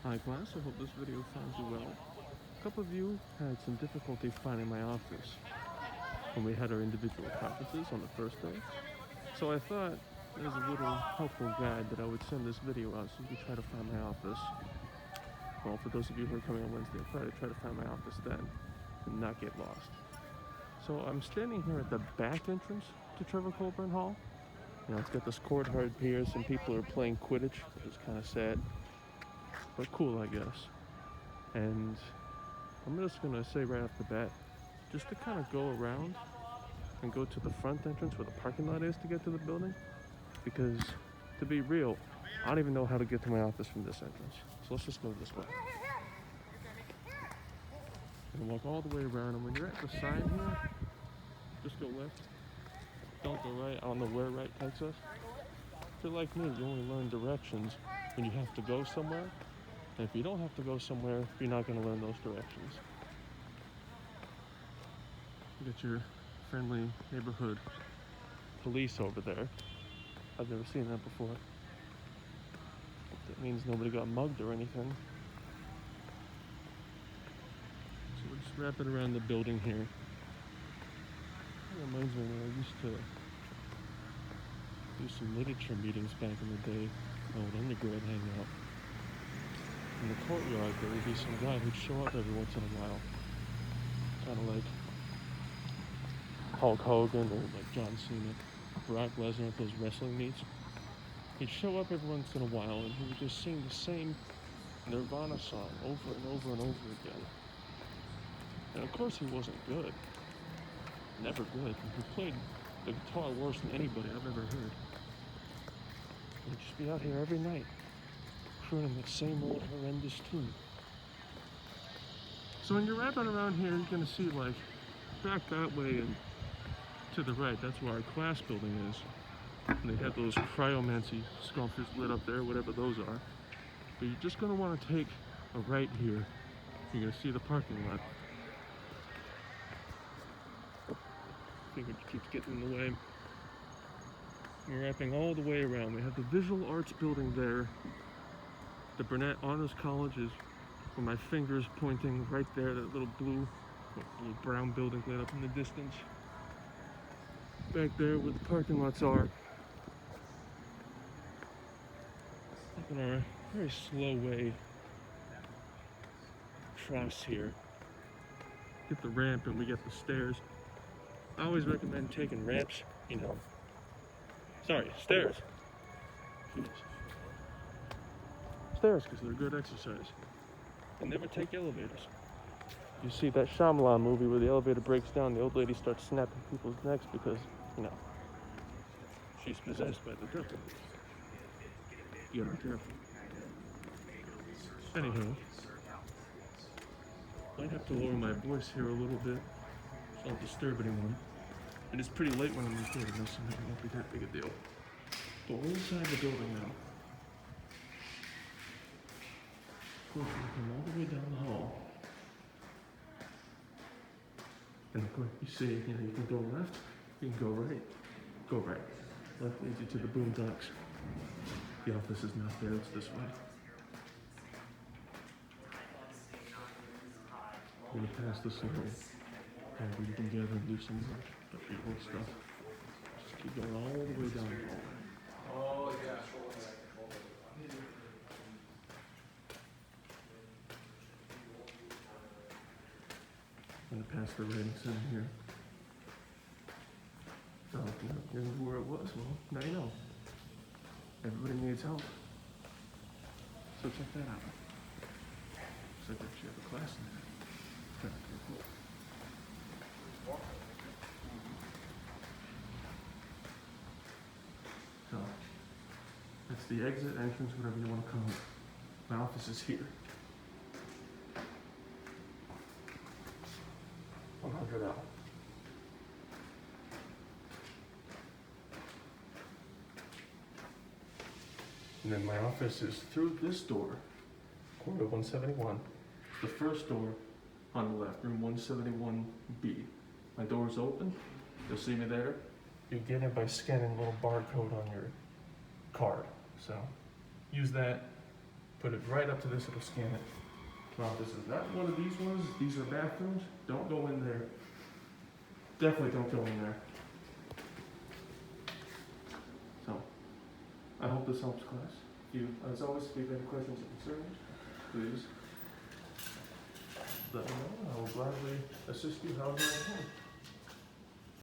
Hi class, I hope this video finds you well. A couple of you had some difficulty finding my office when we had our individual conferences on the first day. So I thought as a little helpful guide that I would send this video out so you could try to find my office. Well, for those of you who are coming on Wednesday or Friday, try to find my office then and not get lost. So I'm standing here at the back entrance to Trevor Colbourn Hall. You know, it's got this courtyard pier. Some people are playing Quidditch, which is kind of sad, but cool, I guess. And I'm just gonna say right off the bat, just to kind of go around and go to the front entrance where the parking lot is to get to the building, because to be real, I don't even know how to get to my office from this entrance. So let's just go this way. And walk all the way around, and when you're at the sign here, just go left, don't go right. I don't know where right takes us. If you're like me, you only learn directions when you have to go somewhere. And if you don't have to go somewhere, you're not going to learn those directions. You got your friendly neighborhood police over there. I've never seen that before. That means nobody got mugged or anything. So we're just wrapping around the building here. It reminds me when I used to do some literature meetings back in the day, my old undergrad hangout. In the courtyard, there would be some guy who'd show up every once in a while. Kind of like Hulk Hogan or like John Cena, Brock Lesnar at those wrestling meets. He'd show up every once in a while and he would just sing the same Nirvana song over and over and over again. And of course he wasn't good. Never good. He played the guitar worse than anybody I've ever heard. He'd just be out here every night, crooning that same old horrendous tune. So when you're wrapping around here, you're gonna see like back that way and to the right, that's where our class building is. And they have those cryomancy sculptures lit up there, whatever those are. But you're just gonna wanna take a right here. You're gonna see the parking lot. Finger keeps getting in the way. We're wrapping all the way around. We have the visual arts building there. The Burnett Honors College is where my finger's pointing right there, that little blue, little brown building lit up in the distance. Back there where the parking lots are. Taking our very slow way across here. Get the ramp and we get the stairs. I always recommend taking ramps, you know. Sorry, stairs. Stairs, because they're good exercise. And never take elevators. You see that Shyamalan movie where the elevator breaks down, the old lady starts snapping people's necks because, you know, she's possessed by the devil. You gotta be careful. Anyhow, might have to lower my voice here a little bit, so I'll disturb anyone. And it's pretty late when I'm recording this, so it won't be that big a deal. But we're inside the building now. Of course, we come all the way down the hall. And of course, you see, you know, you can go left, you can go right. Go right. Left leads you to the boondocks. The office is not there, it's this way. We're gonna pass this little area where you can gather and do some of your own stuff. Just keep going all the way down the hallway. Oh, yeah. I'm gonna pass the writing center here. Oh, you know where it was? Well, now you know. Everybody needs help. So check that out. Looks like they actually have a class in there. Kind of cool. So, that's the exit, entrance, whatever you want to call it. My office is here. 100 L. And then my office is through this door, corner 171. It's the first door on the left, room 171B. My door's open. You'll see me there. You get in by scanning a little barcode on your card. So use that put it right up to this, it'll scan it. Now, if this is not one of these ones, these are bathrooms, don't go in there. Definitely don't go in there. So, I hope this helps, class. If you, as always, if you have any questions or concerns, please let me know. I will gladly assist you however I can.